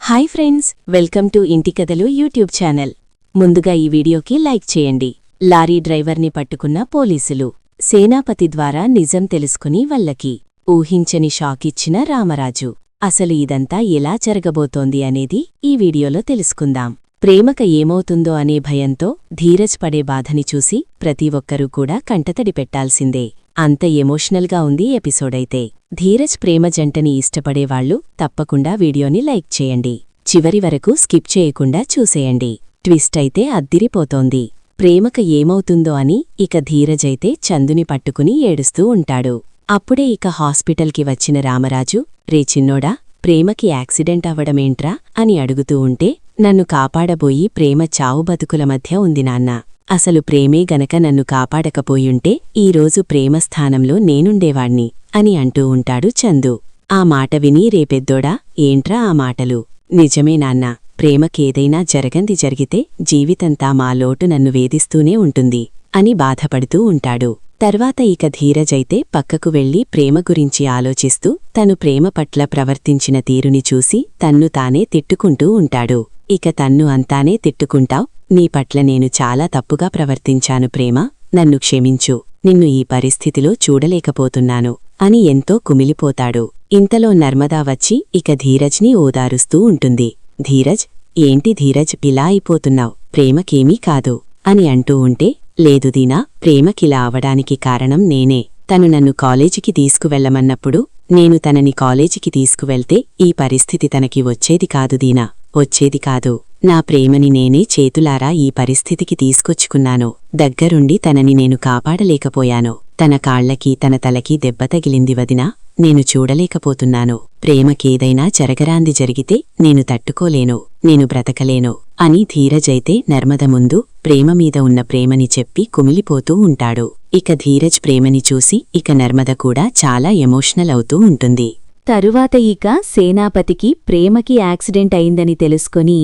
Hi friends, welcome to ఇంటి కథలు YouTube channel. ముందుగా ఈ వీడియోకి లైక్ చేయండి. లారీ డ్రైవర్ని పట్టుకున్న పోలీసులు. సేనాపతి ద్వారా నిజం తెలుసుకుని వల్లకి ఊహించని షాకిచ్చిన రామరాజు. అసలు ఇదంతా ఎలా జరగబోతోంది అనేది ఈ వీడియోలో తెలుసుకుందాం. ప్రేమక ఏమవుతుందో అనే భయంతో ధీరజ్ పడే బాధని చూసి ప్రతి ఒక్కరూ కూడా కంటతడి పెట్టాల్సిందే. అంత ఎమోషనల్గా ఉంది ఎపిసోడైతే. ధీరజ్ ప్రేమ జంటని ఇష్టపడేవాళ్లు తప్పకుండా వీడియోని లైక్ చేయండి. చివరి వరకు స్కిప్ చేయకుండా చూసేయండి. ట్విస్ట్ అయితే అద్దిరిపోతోంది. ప్రేమక ఏమవుతుందో అని ఇక ధీరజ్ అయితే చందుని పట్టుకుని ఏడుస్తూ ఉంటాడు. అప్పుడే ఇక హాస్పిటల్కి వచ్చిన రామరాజు, రే చిన్నోడా, ప్రేమకి యాక్సిడెంట్ అవ్వడమేంట్రా అని అడుగుతూ ఉంటే, నన్ను కాపాడబోయి ప్రేమ చావు బతుకుల మధ్య ఉంది నాన్నా. అసలు ప్రేమే గనక నన్ను కాపాడకపోయుంటే ఈరోజు ప్రేమ స్థానంలో నేనుండేవాణ్ణి అని అంటూ ఉంటాడు చందు. ఆ మాట విని, రేపెద్దోడా, ఏంట్రా ఆ మాటలు? నిజమే నాన్నా, ప్రేమకేదైనా జరగంది జరిగితే జీవితంతా మా లోటు నన్ను వేధిస్తూనే ఉంటుంది అని బాధపడుతూ ఉంటాడు. తర్వాత ఇక ధీరజైతే పక్కకు వెళ్లి ప్రేమ గురించి ఆలోచిస్తూ తను ప్రేమ పట్ల ప్రవర్తించిన తీరుని చూసి తన్ను తానే తిట్టుకుంటూ ఉంటాడు. ఇక తన్ను అంతానే తిట్టుకుంటావ్, నీ పట్ల నేను చాలా తప్పుగా ప్రవర్తించాను ప్రేమ, నన్ను క్షమించు, నిన్ను ఈ పరిస్థితిలో చూడలేకపోతున్నాను అని ఎంతో కుమిలిపోతాడు. ఇంతలో నర్మదా వచ్చి ఇక ధీరజ్ని ఓదారుస్తూ ఉంటుంది. ధీరజ్, ఏంటి ధీరజ్ ఇలా అయిపోతున్నావ్, ప్రేమకేమీ కాదు అని అంటూ ఉంటే, లేదు దీనా, ప్రేమకిలా అవడానికి కారణం నేనే. తను నన్ను కాలేజీకి తీసుకువెళ్లమన్నప్పుడు నేను తనని కాలేజీకి తీసుకువెళ్తే ఈ పరిస్థితి తనకి వచ్చేది కాదు దీనా, వచ్చేది కాదు. నా ప్రేమని నేనే చేతులారా ఈ పరిస్థితికి తీసుకొచ్చుకున్నాను. దగ్గరుండి తనని నేను కాపాడలేకపోయాను. తన కాళ్లకి తన తలకి దెబ్బ తగిలింది వదినా, నేను చూడలేకపోతున్నాను. ప్రేమకేదైనా జరగరాంది జరిగితే నేను తట్టుకోలేను, నేను బ్రతకలేను అని ధీరజైతే నర్మద ముందు ప్రేమమీద ఉన్న ప్రేమని చెప్పి కుమిలిపోతూ ఉంటాడు. ఇక ధీరజ్ ప్రేమని చూసి ఇక నర్మద కూడా చాలా ఎమోషనల్ అవుతూ ఉంటుంది. తరువాత ఇక సేనాపతికి ప్రేమకి యాక్సిడెంట్ అయిందని తెలుసుకొని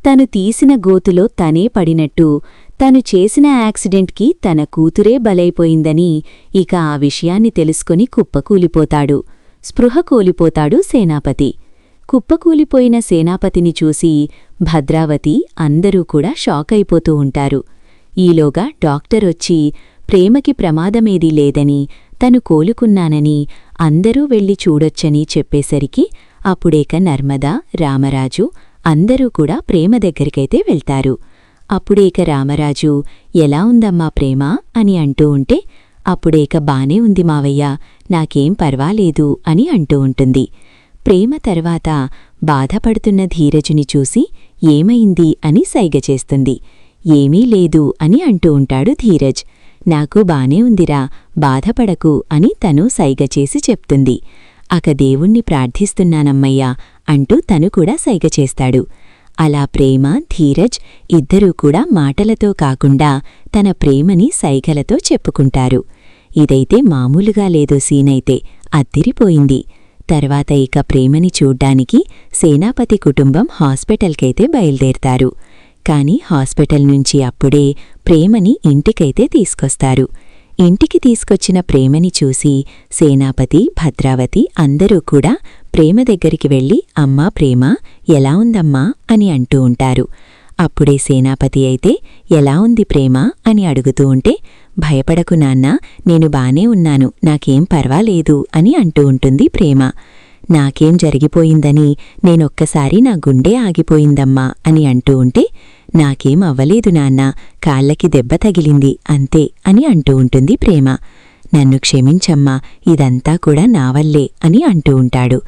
తను తీసిన గోతులో తనే పడినట్టు, తను చేసిన యాక్సిడెంట్కి తన కూతురే బలైపోయిందని ఇక ఆ విషయాన్ని తెలుసుకొని కుప్పకూలిపోతాడు. స్పృహ కోలిపోతాడు సేనాపతి. కుప్పకూలిపోయిన సేనాపతిని చూసి భద్రావతి అందరూ కూడా షాకైపోతూ ఉంటారు. ఈలోగా డాక్టరొచ్చి ప్రేమకి ప్రమాదమేదీ లేదని, తను కోలుకున్నానని, అందరూ వెళ్లి చూడొచ్చని చెప్పేసరికి అప్పుడేక నర్మదా, రామరాజు అందరూ కూడా ప్రేమ దగ్గరికైతే వెళ్తారు. అప్పుడేక రామరాజు, ఎలా ఉందమ్మా ప్రేమ అని అంటూ ఉంటే, అప్పుడేక బానే ఉంది మావయ్యా, నాకేం పర్వాలేదు అని అంటూ ఉంటుంది. ప్రేమ తర్వాత బాధపడుతున్న ధీరజుని చూసి ఏమైంది అని సైగ చేస్తుంది. ఏమీ లేదు అని అంటూ ఉంటాడు ధీరజ్. నాకు బానే ఉందిరా, బాధపడకు అని తను సైగచేసి చెప్తుంది. అక దేవుణ్ణి ప్రార్థిస్తున్నానమ్మయ్యా అంటూ తను కూడా సైగ చేస్తాడు. అలా ప్రేమ, ధీరజ్ ఇద్దరూ కూడా మాటలతో కాకుండా తన ప్రేమని సైగలతో చెప్పుకుంటారు. ఇదైతే మామూలుగా లేదు సీనైతే, అద్దిరిపోయింది. తర్వాత ఇక ప్రేమని చూడ్డానికి సేనాపతి కుటుంబం హాస్పిటల్కైతే బయల్దేరతారు. కాని హాస్పిటల్ నుంచి అప్పుడే ప్రేమని ఇంటికైతే తీసుకొస్తారు. ఇంటికి తీసుకొచ్చిన ప్రేమని చూసి సేనాపతి, భద్రావతి అందరూ కూడా ప్రేమ దగ్గరికి వెళ్లి, అమ్మా ప్రేమ, ఎలా ఉందమ్మా అని అంటూ ఉంటారు. అప్పుడే సేనాపతి అయితే, ఎలా ఉంది ప్రేమ అని అడుగుతూ ఉంటే, భయపడకు నాన్నా, నేను బానే ఉన్నాను, నాకేం పర్వాలేదు అని అంటూ ఉంటుంది ప్రేమ. నాకేం జరిగిపోయిందని నేనొక్కసారి నా గుండె ఆగిపోయిందమ్మా అని అంటూ ఉంటే, నాకేం అవ్వలేదు నాన్నా, కాళ్లకి దెబ్బ తగిలింది అంతే అని అంటూ ఉంటుంది ప్రేమ. నన్ను క్షమించమ్మా, ఇదంతా కూడా నావల్లే అని అంటూ ఉంటాడు.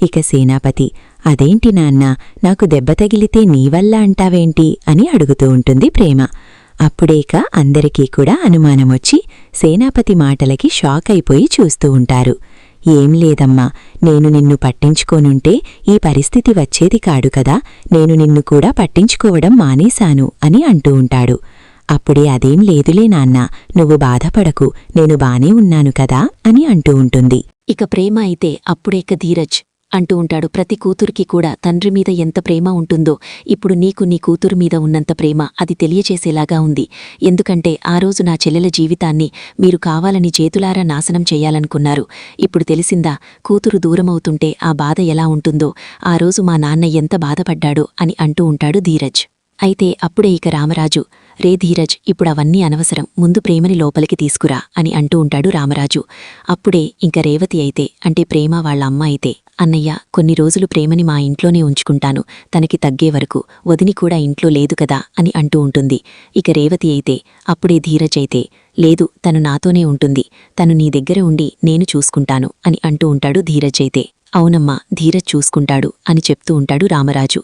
ఇక సేనాపతి, అదేంటి నాన్నా, నాకు దెబ్బ తగిలితే నీవల్ల అంటావేంటి అని అడుగుతూ ఉంటుంది ప్రేమ. అప్పుడేక అందరికీ కూడా అనుమానమొచ్చి సేనాపతి మాటలకి షాక్ అయిపోయి చూస్తూ ఉంటారు. ఏం లేదమ్మా, నేను నిన్ను పట్టించుకోనుంటే ఈ పరిస్థితి వచ్చేది కాడు కదా, నేను నిన్ను కూడా పట్టించుకోవడం మానేశాను అని అంటూ ఉంటాడు. అప్పుడే అదేం లేదులే నాన్నా, నువ్వు బాధపడకు, నేను బానే ఉన్నాను కదా అని అంటూ ఉంటుంది. ఇక ప్రేమ అయితే అప్పుడేక ధీరజ్, అంటూ ఉంటాడు. ప్రతి కూతురికి కూడా తండ్రి మీద ఎంత ప్రేమ ఉంటుందో ఇప్పుడు నీకు నీ కూతురు మీద ఉన్నంత ప్రేమ అది తెలియచేసేలాగా ఉంది. ఎందుకంటే ఆ రోజు నా చెల్లెల జీవితాన్ని మీరు కావాలని చేతులారా నాశనం చెయ్యాలనుకున్నారు. ఇప్పుడు తెలిసిందా కూతురు దూరమవుతుంటే ఆ బాధ ఎలా ఉంటుందో, ఆ రోజు మా నాన్న ఎంత బాధపడ్డాడో అని అంటూ ఉంటాడు ధీరజ్. అయితే అప్పుడే ఇక రామరాజు, రే ధీరజ్, ఇప్పుడవన్నీ అనవసరం, ముందు ప్రేమని లోపలికి తీసుకురా అని అంటూ ఉంటాడు రామరాజు. అప్పుడే ఇంక రేవతి అయితే, అంటే ప్రేమ వాళ్ళ అమ్మ అయితే, అన్నయ్య కొన్ని రోజులు ప్రేమని మా ఇంట్లోనే ఉంచుకుంటాను, తనకి తగ్గే వరకు, వదిని కూడా ఇంట్లో లేదు కదా అని అంటూ ఉంటుంది. ఇక రేవతి అయితే అప్పుడే ధీరజ్ అయితే, లేదు తను నాతోనే ఉంటుంది, తను నీ దగ్గర ఉండి నేను చూసుకుంటాను అని అంటూ ఉంటాడు ధీరజ్ అయితే. అవునమ్మా, ధీరజ్ చూసుకుంటాడు అని చెప్తూ ఉంటాడు రామరాజు.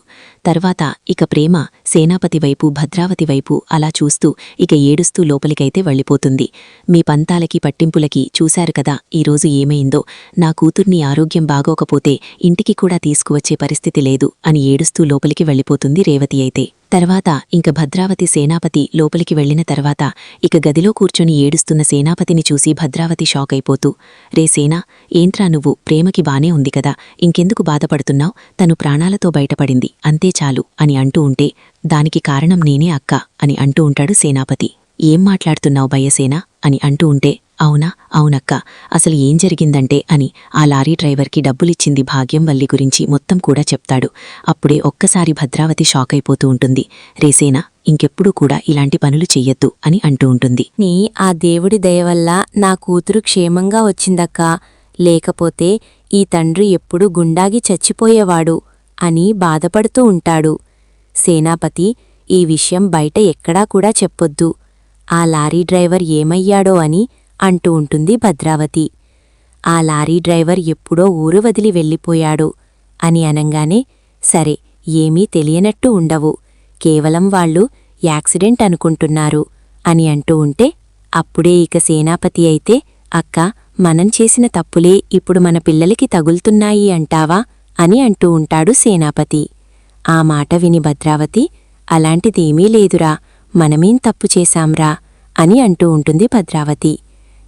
తర్వాత ఇక ప్రేమ సేనాపతి వైపు భద్రావతి వైపు అలా చూస్తూ ఇక ఏడుస్తూ లోపలికైతే వెళ్ళిపోతుంది. మీ పంతాలకి పట్టింపులకి చూశారు కదా ఈరోజు ఏమైందో, నా కూతుర్ని ఆరోగ్యం బాగోకపోతే ఇంటికి కూడా తీసుకువచ్చే పరిస్థితి లేదు అని ఏడుస్తూ లోపలికి వెళ్ళిపోతుంది రేవతి అయితే. తర్వాత ఇంక భద్రావతి సేనాపతి లోపలికి వెళ్లిన తర్వాత ఇక గదిలో కూర్చొని ఏడుస్తున్న సేనాపతిని చూసి భద్రావతి షాక్ అయిపోతూ, రే సేనా, ఏంట్రా నువ్వు, ప్రేమకి బానే ఉంది కదా, ఇంకెందుకు బాధపడుతున్నావ్, తను ప్రాణాలతో బయటపడింది అంతే చాలు అని అంటూ ఉంటే, దానికి కారణం నేనే అక్క అని అంటూ ఉంటాడు సేనాపతి. ఏం మాట్లాడుతున్నావు భయ్యసేనా అని అంటూ ఉంటే, అవునా, అవునక్క, అసలు ఏం జరిగిందంటే అని ఆ లారీ డ్రైవర్కి డబ్బులిచ్చింది భాగ్యం వల్లి గురించి మొత్తం కూడా చెప్తాడు. అప్పుడే ఒక్కసారి భద్రావతి షాక్ అయిపోతూ ఉంటుంది. రేసేనా, ఇంకెప్పుడూ కూడా ఇలాంటి పనులు చెయ్యొద్దు అని అంటూ ఉంటుంది. నీ ఆ దేవుడి దయవల్ల నా కూతురు క్షేమంగా వచ్చిందక్కా, లేకపోతే ఈ తండ్రి ఎప్పుడు గుండాగి చచ్చిపోయేవాడు అని బాధపడుతూ ఉంటాడు. సేనాపతి, ఈ విషయం బయట ఎక్కడా కూడా చెప్పొద్దు, ఆ లారీ డ్రైవర్ ఏమయ్యాడో అని అంటూ ఉంటుంది భద్రావతి. ఆ లారీ డ్రైవర్ ఎప్పుడో ఊరు వదిలి వెళ్ళిపోయాడు అని అనంగానే, సరే ఏమీ తెలియనట్టు ఉండవు, కేవలం వాళ్ళు యాక్సిడెంట్ అనుకుంటున్నారు అని అంటూ ఉంటే, అప్పుడే ఇక సేనాపతి అయితే, అక్క, మనం చేసిన తప్పులే ఇప్పుడు మన పిల్లలకి తగులుతున్నాయి అంటావా అని అంటూ ఉంటాడు సేనాపతి. ఆ మాట విని భద్రావతి, అలాంటిదేమీ లేదురా, మనమేం తప్పు చేశాంరా అని అంటూ ఉంటుంది భద్రావతి.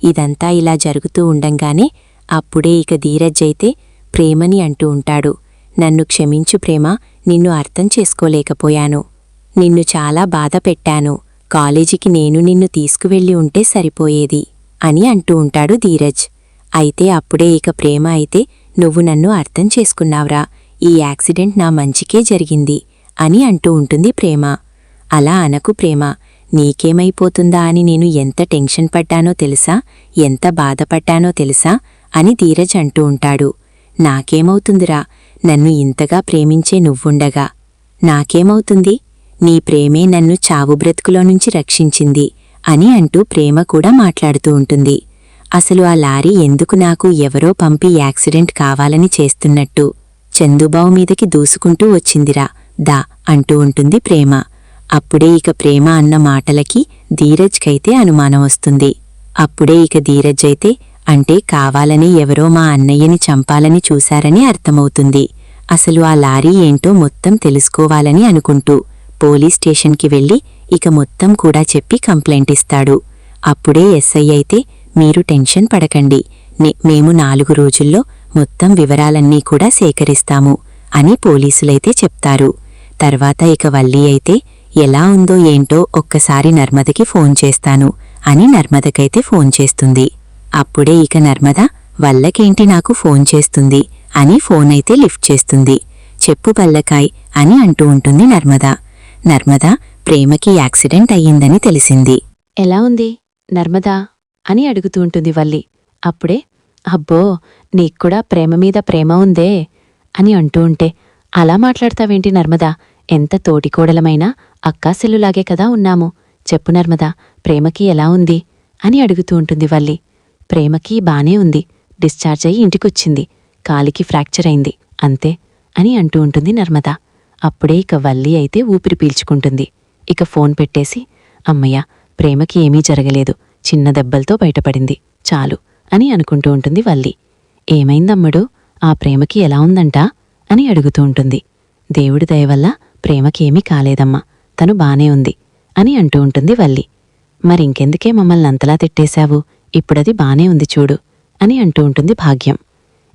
ఇదంతా ఇలా జరుగుతూ ఉండంగానే అప్పుడే ఇక ధీరజ్ అయితే ప్రేమని అంటూ ఉంటాడు. నన్ను క్షమించు ప్రేమ, నిన్ను అర్థం చేసుకోలేకపోయాను, నిన్ను చాలా బాధ పెట్టాను, కాలేజీకి నేను నిన్ను తీసుకువెళ్ళి ఉంటే సరిపోయేది అని అంటూ ఉంటాడు ధీరజ్. అయితే అప్పుడే ఇక ప్రేమ అయితే, నువ్వు నన్ను అర్థం చేసుకున్నావ్రా, ఈ యాక్సిడెంట్ నా మంచికే జరిగింది అని అంటూ ఉంటుంది ప్రేమ. అలా అనకు ప్రేమ, నీకేమైపోతుందా అని నేను ఎంత టెన్షన్ పడ్డానో తెలుసా, ఎంత బాధపడ్డానో తెలుసా అని ధీరజ్ అంటూ ఉంటాడు. నాకేమవుతుందిరా, నన్ను ఇంతగా ప్రేమించే నువ్వుండగా నాకేమవుతుంది, నీ ప్రేమే నన్ను చావు బ్రతుకులో నుంచి రక్షించింది అని అంటూ ప్రేమ కూడా మాట్లాడుతూ ఉంటుంది. అసలు ఆ లారీ ఎందుకు నాకు ఎవరో పంపి యాక్సిడెంట్ కావాలని చేస్తున్నట్టు చందుబావు మీదకి దూసుకుంటూ వచ్చిందిరా దా అంటూ ఉంటుంది ప్రేమ. అప్పుడే ఇక ప్రేమ అన్న మాటలకి ధీరజ్కైతే అనుమానం వస్తుంది. అప్పుడే ఇక ధీరజ్ అయితే, అంటే కావాలని ఎవరో మా అన్నయ్యని చంపాలని చూశారని అర్థమవుతుంది. అసలు ఆ లారీ ఏంటో మొత్తం తెలుసుకోవాలని అనుకుంటూ పోలీస్ స్టేషన్కి వెళ్ళి ఇక మొత్తం కూడా చెప్పి కంప్లైంట్ ఇస్తాడు. అప్పుడే ఎస్ఐ అయితే, మీరు టెన్షన్ పడకండి, మేము 4 రోజుల్లో మొత్తం వివరాలన్నీ కూడా సేకరిస్తాము అని పోలీసులైతే చెప్తారు. తర్వాత ఇక వల్లి అయితే, ఎలా ఉందో ఏంటో ఒక్కసారి నర్మదకి ఫోన్ చేస్తాను అని నర్మదకైతే ఫోన్ చేస్తుంది. అప్పుడే ఇక నర్మద, వల్లకేంటి నాకు ఫోన్ చేస్తుంది అని ఫోన్ అయితే లిఫ్ట్ చేస్తుంది. చెప్పు బల్లకాయ్ అని అంటూ ఉంటుంది నర్మద. నర్మద, ప్రేమకి యాక్సిడెంట్ అయ్యిందని తెలిసింది. ఎలా ఉంది నర్మదా అని అడుగుతూ ఉంటుంది వల్లి. అప్పుడే, అబ్బో, నీక్కూడా ప్రేమ మీద ప్రేమ ఉందే అని అంటూ ఉంటే, అలా మాట్లాడతావేంటి నర్మదా, ఎంత తోటికోడలమైనా అక్కాసెల్లులాగే కదా ఉన్నాము, చెప్పు నర్మదా, ప్రేమకి ఎలా ఉంది అని అడుగుతూ ఉంటుంది వల్లి. ప్రేమకి బానే ఉంది, డిశ్చార్జ్ అయ్యి ఇంటికొచ్చింది, కాలికి ఫ్రాక్చర్ అయింది అంతే అని అంటూ ఉంటుంది నర్మద. అప్పుడే ఇక వల్లి అయితే ఊపిరి పీల్చుకుంటుంది. ఇక ఫోన్ పెట్టేసి, అమ్మయ్య, ప్రేమకి ఏమీ జరగలేదు, చిన్న దెబ్బలతో బయటపడింది చాలు అని అనుకుంటూ ఉంటుంది వల్లి. ఏమైందమ్మడు, ఆ ప్రేమకి ఎలా ఉందంటా అని అడుగుతూ ఉంటుంది. దేవుడి దయవల్ల ప్రేమకేమీ కాలేదమ్మా, తను బానే ఉంది అని అంటూ ఉంటుంది వల్లి. మరింకెందుకే మమ్మల్ని అంతలా తిట్టేశావు, ఇప్పుడది బానే ఉంది చూడు అని అంటూ ఉంటుంది భాగ్యం.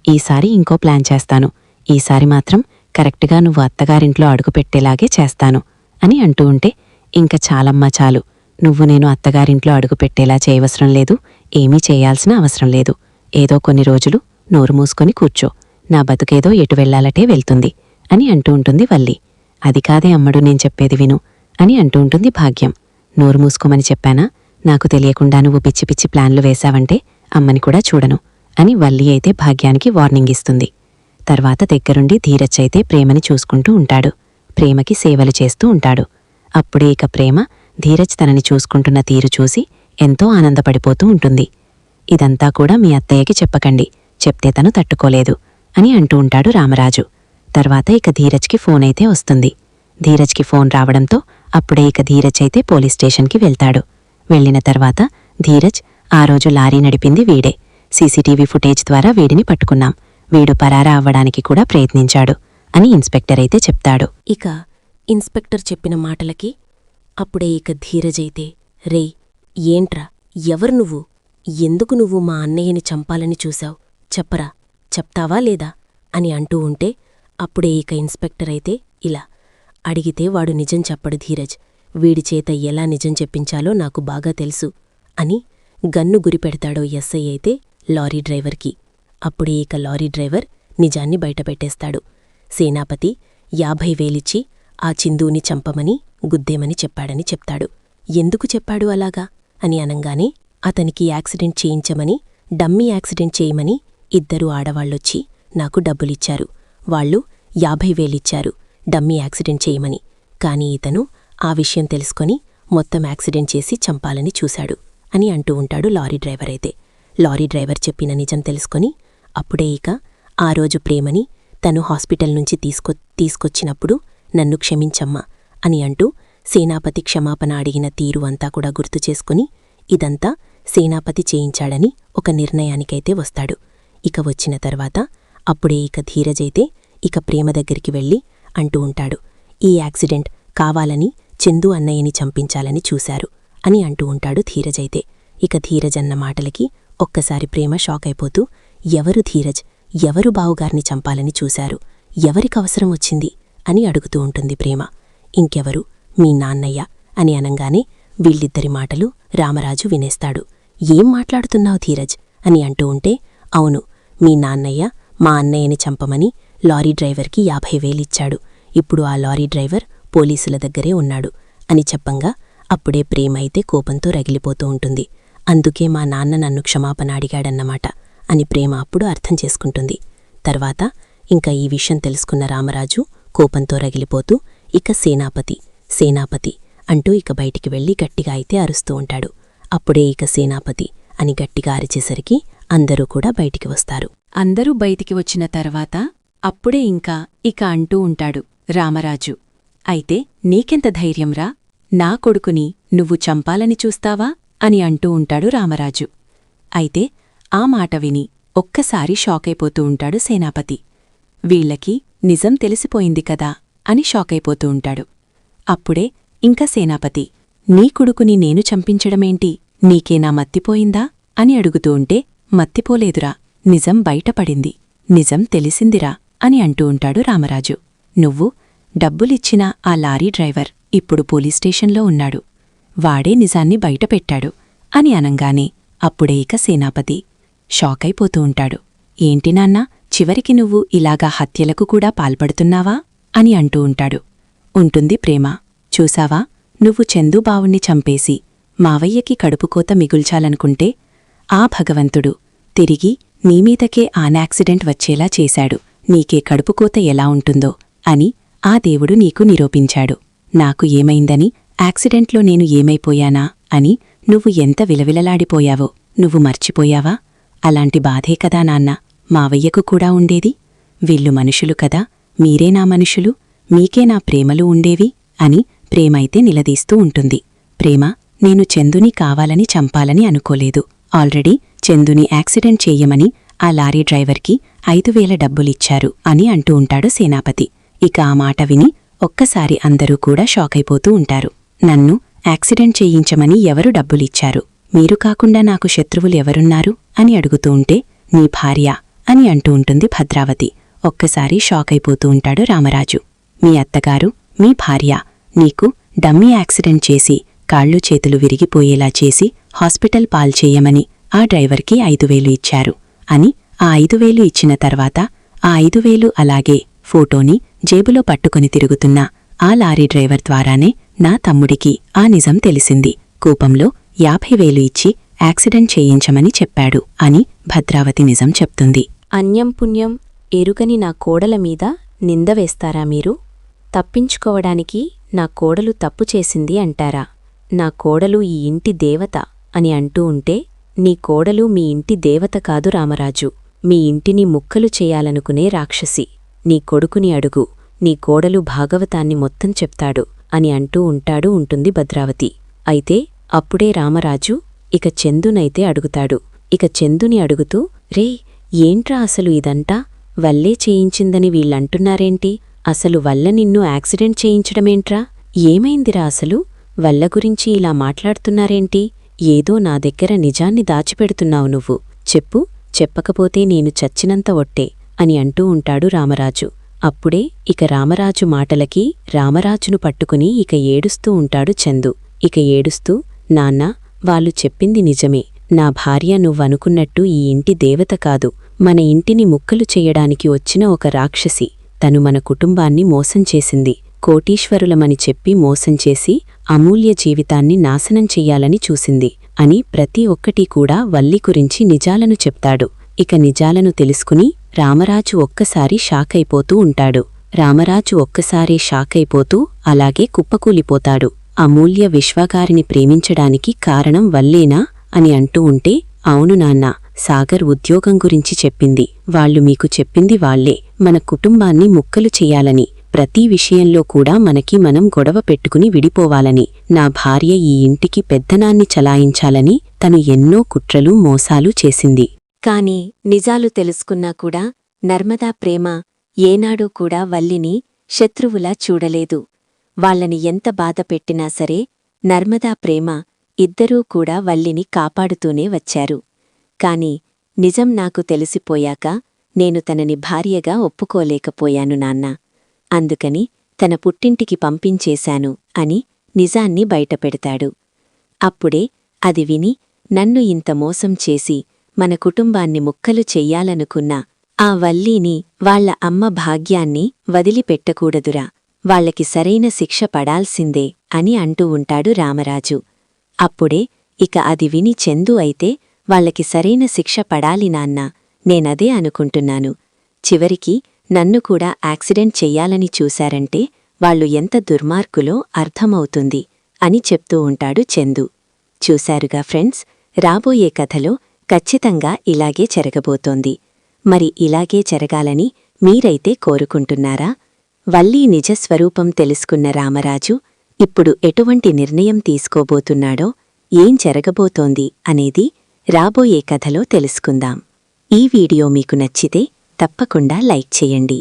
ఈసారి ఇంకో ప్లాన్ చేస్తాను, ఈసారి మాత్రం కరెక్ట్గా నువ్వు అత్తగారింట్లో అడుగుపెట్టేలాగే చేస్తాను అని అంటూ ఉంటే, ఇంక చాలమ్మా చాలు, నువ్వు నేను అత్తగారింట్లో అడుగుపెట్టేలా చేయవసరం లేదు, ఏమీ చేయాల్సిన అవసరం లేదు. ఏదో కొన్ని రోజులు నోరు మూసుకొని కూర్చో, నా బతుకేదో ఎటు వెళ్లాలటే వెళ్తుంది అని అంటూ ఉంటుంది వల్లి. అది కాదే అమ్మడు, నేను చెప్పేది విను అని అంటూ ఉంటుంది భాగ్యం. నోరు మూసుకోమని చెప్పానా? నాకు తెలియకుండా నువ్వు పిచ్చి పిచ్చి ప్లాన్లు వేశావంటే అమ్మని కూడా చూడను అని వల్లి అయితే భాగ్యానికి వార్నింగ్ ఇస్తుంది. తర్వాత దగ్గరుండి ధీరజ్ అయితే ప్రేమని చూసుకుంటూ ఉంటాడు, ప్రేమకి సేవలు చేస్తూ ఉంటాడు. అప్పుడే ఇక ప్రేమ ధీరజ్ తనని చూసుకుంటున్న తీరు చూసి ఎంతో ఆనందపడిపోతూ ఉంటుంది. ఇదంతా కూడా మీ అత్తయ్యకి చెప్పకండి, చెప్తే తను తట్టుకోలేదు అని అంటూ ఉంటాడు రామరాజు. తర్వాత ఇక ధీరజ్కి ఫోన్ అయితే వస్తుంది. ధీరజ్కి ఫోన్ రావడంతో అప్పుడే ఇక ధీరజ్ అయితే పోలీస్ స్టేషన్కి వెళ్తాడు. వెళ్లిన తర్వాత ధీరజ్, ఆ రోజు లారీ నడిపింది వీడే, సీసీటీవీ ఫుటేజ్ ద్వారా వీడిని పట్టుకున్నాం, వీడు పరారా అవ్వడానికి కూడా ప్రయత్నించాడు అని ఇన్స్పెక్టర్ అయితే చెప్తాడు. ఇక ఇన్స్పెక్టర్ చెప్పిన మాటలకి అప్పుడే ఇక ధీరజ్ అయితే, రేయ్, ఏంట్రా, ఎవరు నువ్వు, ఎందుకు నువ్వు మా అన్నయ్యని చంపాలని చూశావు, చెప్పరా, చెప్తావా లేదా అని అంటూ ఉంటే, అప్పుడే ఇక ఇన్స్పెక్టర్ అయితే ఇలా, అడిగితే వాడు నిజం చెప్పడు ధీరజ్, వీడిచేత ఎలా నిజం చెప్పించాలో నాకు బాగా తెలుసు అని గన్ను గురిపెడతాడో ఎస్ఐ అయితే లారీ డ్రైవర్కి. అప్పుడే ఇక లారీ డ్రైవర్ నిజాన్ని బయటపెట్టేస్తాడు. సేనాపతి 50,000 ఆ చిందూని చంపమని గుద్దేమని చెప్పాడని చెప్తాడు. ఎందుకు చెప్పాడు అలాగా అని అనంగానే, అతనికి యాక్సిడెంట్ చేయించమని, డమ్మీ యాక్సిడెంట్ చేయమని 2 ఆడవాళ్ళొచ్చి నాకు డబ్బులిచ్చారు, వాళ్ళు 50,000 డమ్మీ యాక్సిడెంట్ చేయమని. కాని ఇతను ఆ విషయం తెలుసుకొని మొత్తం యాక్సిడెంట్ చేసి చంపాలని చూశాడు అని అంటూ ఉంటాడు లారీ డ్రైవర్ అయితే. లారీ డ్రైవర్ చెప్పిన నిజం తెలుసుకొని అప్పుడే ఇక ఆ రోజు ప్రేమని తను హాస్పిటల్ నుంచి తీసుకొచ్చినప్పుడు నన్ను క్షమించమ్మా అని అంటూ సేనాపతి క్షమాపణ అడిగిన తీరు అంతా కూడా గుర్తు చేసుకుని ఇదంతా సేనాపతి చేయించాడని ఒక నిర్ణయానికైతే వస్తాడు. ఇక వచ్చిన తర్వాత అప్పుడే ఇక ధీరజైతే ఇక ప్రేమ దగ్గరికి వెళ్ళి అంటూ ఉంటాడు, ఈ యాక్సిడెంట్ కావాలని చందు అన్నయ్యని చంపించాలని చూశారు అని అంటూ ఉంటాడు ధీరజైతే. ఇక ధీరజ్ అన్న మాటలకి ఒక్కసారి ప్రేమ షాక్ అయిపోతూ, ఎవరు ధీరజ్, ఎవరు బావుగారిని చంపాలని చూశారు, ఎవరికవసరం వచ్చింది అని అడుగుతూ ఉంటుంది ప్రేమ. ఇంకెవరు, మీ నాన్నయ్య అని అనంగానే వీళ్ళిద్దరి మాటలు రామరాజు వినేస్తాడు. ఏం మాట్లాడుతున్నావు ధీరజ్ అని అంటూ ఉంటే, అవును, మీ నాన్నయ్య మా అన్నయ్యని చంపమని లారీ డ్రైవర్కి 50,000 ఇచ్చాడు, ఇప్పుడు ఆ లారీ డ్రైవర్ పోలీసుల దగ్గరే ఉన్నాడు అని చెప్పంగా అప్పుడే ప్రేమ అయితే కోపంతో రగిలిపోతూ ఉంటుంది. అందుకే మా నాన్న నన్ను క్షమాపణ అడిగాడన్నమాట అని ప్రేమ అప్పుడు అర్థం చేసుకుంటుంది. తర్వాత ఇంకా ఈ విషయం తెలుసుకున్న రామరాజు కోపంతో రగిలిపోతూ ఇక సేనాపతి అంటూ ఇక బయటికి వెళ్లి గట్టిగా అయితే అరుస్తూ ఉంటాడు. అప్పుడే ఇక సేనాపతి అని గట్టిగా అరిచేసరికి అందరూ కూడా బయటికి వస్తారు. అందరూ బయటికి వచ్చిన తర్వాత అప్పుడే ఇక అంటూ ఉంటాడు రామరాజు, అయితే నీకెంత ధైర్యంరా, నా కొడుకుని నువ్వు చంపాలని చూస్తావా అని అంటూ ఉంటాడు రామరాజు. అయితే ఆ మాట విని ఒక్కసారి షాకైపోతూ ఉంటాడు సేనాపతి. వీళ్లకి నిజం తెలిసిపోయింది కదా అని షాకైపోతూ ఉంటాడు. అప్పుడే ఇంకా సేనాపతి, నీ కొడుకుని నేను చంపించడమేంటి, నీకేనా మత్తిపోయిందా అని అడుగుతూ ఉంటే, మత్తిపోలేదురా, నిజం బయటపడింది, నిజం తెలిసిందిరా అని అంటూ ఉంటాడు రామరాజు. నువ్వు డబ్బులిచ్చిన ఆ లారీ డ్రైవర్ ఇప్పుడు పోలీస్ స్టేషన్లో ఉన్నాడు, వాడే నిజాన్ని బయటపెట్టాడు అని అనంగానే అప్పుడే ఇక సేనాపతి షాకైపోతూ ఉంటాడు. ఏంటి నాన్నా, చివరికి నువ్వు ఇలాగా హత్యలకు కూడా పాల్పడుతున్నావా అని అంటూ ఉంటాడు. ఉంటుంది ప్రేమ, చూసావా, నువ్వు చందుబావుణ్ణి చంపేసి మావయ్యకి కడుపుకోత మిగుల్చాలనుకుంటే ఆ భగవంతుడు తిరిగి నీమీదకే యాక్సిడెంట్ వచ్చేలా చేశాడు, నీకే కడుపుకోత ఎలా ఉంటుందో అని ఆ దేవుడు నీకు నిరూపించాడు. నాకు ఏమైందని, యాక్సిడెంట్లో నేను ఏమైపోయానా అని నువ్వు ఎంత విలవిలలాడిపోయావో నువ్వు మర్చిపోయావా? అలాంటి బాధే కదా నాన్న మావయ్యకు కూడా ఉండేది. వీళ్ళు మనుషులు కదా, మీరే నా మనుషులు, మీకే నా ప్రేమలు ఉండేవి అని ప్రేమైతే నిలదీస్తూ ఉంటుంది. ప్రేమ, నేను చందుని కావాలని చంపాలని అనుకోలేదు, ఆల్రెడీ చందుని యాక్సిడెంట్ చెయ్యమని ఆ లారీ డ్రైవర్కి 5,000 డబ్బులిచ్చారు అని అంటూ ఉంటాడు సేనాపతి. ఇక ఆ మాట విని ఒక్కసారి అందరూ కూడా షాకైపోతూ ఉంటారు. నన్ను యాక్సిడెంట్ చేయించమని ఎవరు డబ్బులిచ్చారు, మీరు కాకుండా నాకు శత్రువులు ఎవరున్నారు అని అడుగుతూ ఉంటే, నీ భార్య అని అంటూ ఉంటుంది భద్రావతి. ఒక్కసారి షాక్ అయిపోతూ ఉంటాడు రామరాజు. మీ అత్తగారు, మీ భార్య నీకు డమ్మీ యాక్సిడెంట్ చేసి కాళ్ళు చేతులు విరిగిపోయేలా చేసి హాస్పిటల్ పాల్చేయమని ఆ డ్రైవర్కి 5,000 ఇచ్చారు అని, ఆ 5,000 ఇచ్చిన తర్వాత ఆ 5,000 అలాగే ఫోటోని జేబులో పట్టుకుని తిరుగుతున్న ఆ లారీ డ్రైవర్ ద్వారానే నా తమ్ముడికి ఆ నిజం తెలిసింది. కోపంలో 50,000 ఇచ్చి యాక్సిడెంట్ చేయించమని చెప్పాడు అని భద్రావతి నిజం చెప్తుంది. అన్యం పుణ్యం ఎరుగని నా కోడల మీద నింద వేస్తారా మీరు? తప్పించుకోవడానికి నా కోడలు తప్పు చేసింది అంటారా? నా కోడలు ఈ ఇంటి దేవత అని అంటూ ఉంటే, నీ కోడలు మీ ఇంటి దేవత కాదు రామరాజు, మీ ఇంటిని ముక్కలు చేయాలనుకునే రాక్షసి. నీ కొడుకుని అడుగు, నీ కోడలు భాగవతాన్ని మొత్తం చెప్తాడు అని అంటూ ఉంటుంది భద్రావతి. అయితే అప్పుడే రామరాజు ఇక చందునైతే అడుగుతాడు. ఇక చందుని అడుగుతూ, రే ఏంట్రా అసలు ఇదంతా? వల్లే చేయించిందని వీళ్ళంటున్నారేంటి? అసలు వల్ల నిన్ను యాక్సిడెంట్ చేయించడమేంట్రా? ఏమైందిరా అసలు? వల్ల గురించి ఇలా మాట్లాడుతున్నారేంటి? ఏదో నా దగ్గర నిజాన్ని దాచిపెడుతున్నావు నువ్వు. చెప్పు, చెప్పకపోతే నేను చచ్చినంత ఒట్టే అని అంటూ ఉంటాడు రామరాజు. అప్పుడే ఇక రామరాజు మాటలకి రామరాజును పట్టుకుని ఇక ఏడుస్తూ ఉంటాడు చందు. ఇక ఏడుస్తూ, నాన్నా, వాళ్ళు చెప్పింది నిజమే. నా భార్య నువ్వనుకున్నట్టు ఈ ఇంటి దేవత కాదు, మన ఇంటిని ముక్కలు చెయ్యడానికి వచ్చిన ఒక రాక్షసి. తను మన కుటుంబాన్ని మోసం చేసింది. కోటీశ్వరులమని చెప్పి మోసం చేసి అమూల్య జీవితాన్ని నాశనం చెయ్యాలని చూసింది అని ప్రతి ఒక్కటీ కూడా వల్లి గురించి నిజాలను చెప్తాడు. ఇక నిజాలను తెలుసుకుని రామరాజు ఒక్కసారి షాకైపోతూ ఉంటాడు. రామరాజు ఒక్కసారే షాకైపోతూ అలాగే కుప్పకూలిపోతాడు. అమూల్య విశ్వగారిని ప్రేమించడానికి కారణం వల్లేనా అని అంటూ ఉంటే, అవును నాన్నా, సాగర్ ఉద్యోగం గురించి చెప్పింది. వాళ్ళు మీకు చెప్పింది వాళ్లే, మన కుటుంబాన్ని ముక్కలు చెయ్యాలని, ప్రతి విషయంలో కూడా మనకి మనం గొడవ పెట్టుకుని విడిపోవాలని, నా భార్య ఈ ఇంటికి పెద్దనాన్ని చలాయించాలని తను ఎన్నో కుట్రలు మోసాలు చేసింది. కాని నిజాలు తెలుసుకున్నా కూడా నర్మదా ప్రేమ ఏనాడూ కూడా వల్లిని శత్రువులా చూడలేదు. వాళ్ళని ఎంత బాధపెట్టినా సరే నర్మదా ప్రేమ ఇద్దరూ కూడా వల్లిని కాపాడుతూనే వచ్చారు. కాని నిజం నాకు తెలిసిపోయాక నేను తనని భార్యగా ఒప్పుకోలేకపోయాను నాన్నా. అందుకని తన పుట్టింటికి పంపించేశాను అని నిజాన్ని బయటపెడతాడు. అప్పుడే అది విని, నన్ను ఇంత మోసం చేసి మన కుటుంబాన్ని ముక్కలు చెయ్యాలనుకున్న ఆ వల్లీని, వాళ్ల అమ్మ భాగ్యాన్ని వదిలిపెట్టకూడదురా, వాళ్లకి సరైన శిక్ష పడాల్సిందే అని అంటూ ఉంటాడు రామరాజు. అప్పుడే ఇక అది విని చందు అయితే, వాళ్లకి సరైన శిక్ష పడాలి నాన్నా, నేనదే అనుకుంటున్నాను. చివరికి నన్ను కూడా యాక్సిడెంట్ చెయ్యాలని చూశారంటే వాళ్ళు ఎంత దుర్మార్గులో అర్థమవుతుంది అని చెప్తూ ఉంటాడు చందు. చూశారుగా ఫ్రెండ్స్, రాబోయే కథలో ఖచ్చితంగా ఇలాగే జరగబోతోంది. మరి ఇలాగే జరగాలని మీరైతే కోరుకుంటున్నారా? వల్లీ నిజస్వరూపం తెలుసుకున్న రామరాజు ఇప్పుడు ఎటువంటి నిర్ణయం తీసుకోబోతున్నాడో, ఏం జరగబోతోంది అనేది రాబోయే కథలో తెలుసుకుందాం. ఈ వీడియో మీకు నచ్చితే తప్పకుండా లైక్ చేయండి.